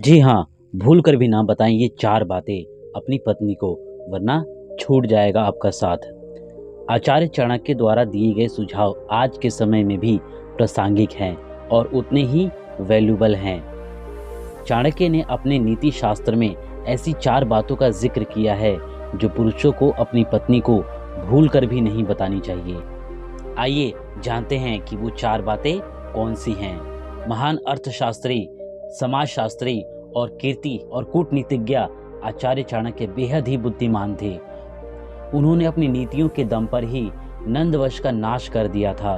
जी हाँ, भूल कर भी ना बताएं ये 4 बातें अपनी पत्नी को, वरना छूट जाएगा आपका साथ। आचार्य चाणक्य द्वारा दिए गए सुझाव आज के समय में भी प्रासंगिक हैं और उतने ही वैल्यूबल हैं। चाणक्य ने अपने नीति शास्त्र में ऐसी 4 बातों का जिक्र किया है जो पुरुषों को अपनी पत्नी को भूल कर भी नहीं बतानी चाहिए। आइए जानते हैं कि वो 4 बातें कौन सी हैं। महान अर्थशास्त्री, समाजशास्त्री और कीर्ति और कूटनीतिज्ञ आचार्य चाणक्य बेहद ही बुद्धिमान थे। उन्होंने अपनी नीतियों के दम पर ही नंदवंश का नाश कर दिया था।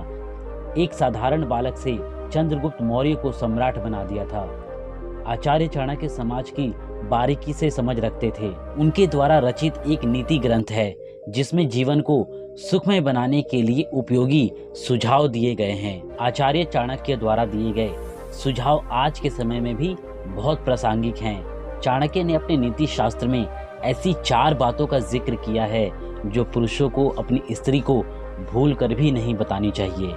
एक साधारण बालक से चंद्रगुप्त मौर्य को सम्राट बना दिया था। आचार्य चाणक्य समाज की बारीकी से समझ रखते थे। उनके द्वारा रचित एक नीति ग्रंथ है जिसमें जीवन को सुखमय बनाने के लिए उपयोगी सुझाव दिए गए हैं। आचार्य चाणक्य द्वारा दिए गए सुझाव आज के समय में भी बहुत प्रासंगिक हैं। चाणक्य ने अपने नीति शास्त्र में ऐसी 4 बातों का जिक्र किया है जो पुरुषों को अपनी स्त्री को भूल कर भी नहीं बतानी चाहिए।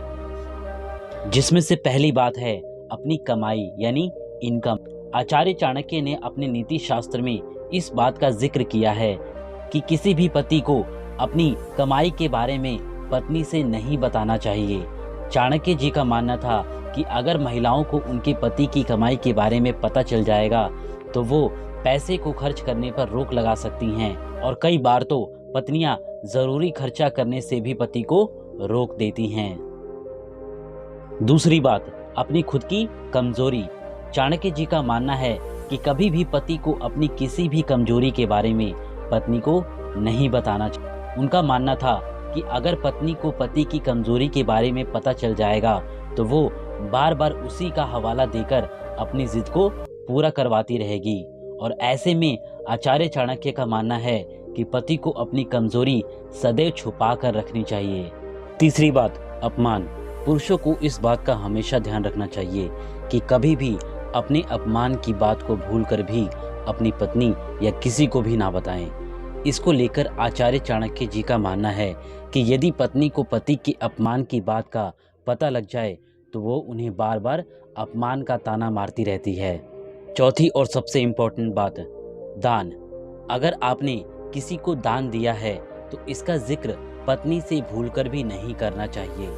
जिसमें से पहली बात है अपनी कमाई यानी इनकम। आचार्य चाणक्य ने अपने नीति शास्त्र में इस बात का जिक्र किया है कि किसी भी पति को अपनी कमाई के बारे में पत्नी से नहीं बताना चाहिए। चाणक्य जी का मानना था कि अगर महिलाओं को उनके पति की कमाई के बारे में पता चल जाएगा तो वो पैसे को खर्च करने पर रोक लगा सकती हैं और कई बार तो पत्नियां जरूरी खर्चा करने से भी पति को रोक देती हैं। दूसरी बात, अपनी खुद की कमजोरी। चाणक्य जी का मानना है कि कभी भी पति को अपनी किसी भी कमजोरी के बारे में पत्नी को नहीं बताना चाहिए। उनका मानना था कि अगर पत्नी को पति की कमजोरी के बारे में पता चल जाएगा तो वो बार बार उसी का हवाला देकर अपनी जिद को पूरा करवाती रहेगी। और ऐसे में आचार्य चाणक्य का मानना है कि पति को अपनी कमजोरी सदैव छुपा कर रखनी चाहिए। तीसरी बात, अपमान। पुरुषों को इस बात का हमेशा ध्यान रखना चाहिए कि कभी भी अपने अपमान की बात को भूलकर भी अपनी पत्नी या किसी को भी ना बताएं। इसको लेकर आचार्य चाणक्य जी का मानना है कि यदि पत्नी को पति के अपमान की बात का पता लग जाए तो वो उन्हें बार बार अपमान का ताना मारती रहती है। चौथी और सबसे इम्पोर्टेंट बात, दान। अगर आपने किसी को दान दिया है तो इसका जिक्र पत्नी से भूलकर भी नहीं करना चाहिए।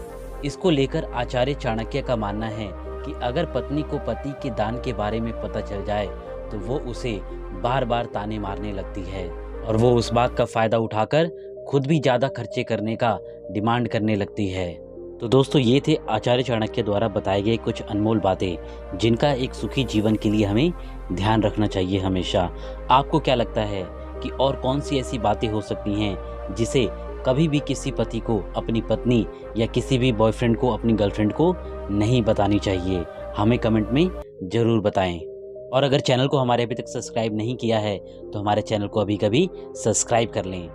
इसको लेकर आचार्य चाणक्य का मानना है कि अगर पत्नी को पति के दान के बारे में पता चल जाए तो वो उसे बार बार ताने मारने लगती है और वो उस बात का फायदा उठाकर खुद भी ज़्यादा खर्चे करने का डिमांड करने लगती है। तो दोस्तों, ये थे आचार्य चाणक्य द्वारा बताए गए कुछ अनमोल बातें जिनका एक सुखी जीवन के लिए हमें ध्यान रखना चाहिए हमेशा। आपको क्या लगता है कि और कौन सी ऐसी बातें हो सकती हैं जिसे कभी भी किसी पति को अपनी पत्नी या किसी भी बॉयफ्रेंड को अपनी गर्लफ्रेंड को नहीं बतानी चाहिए? हमें कमेंट में ज़रूर बताएं। और अगर चैनल को हमारे अभी तक सब्सक्राइब नहीं किया है तो हमारे चैनल को अभी कभी सब्सक्राइब कर लें।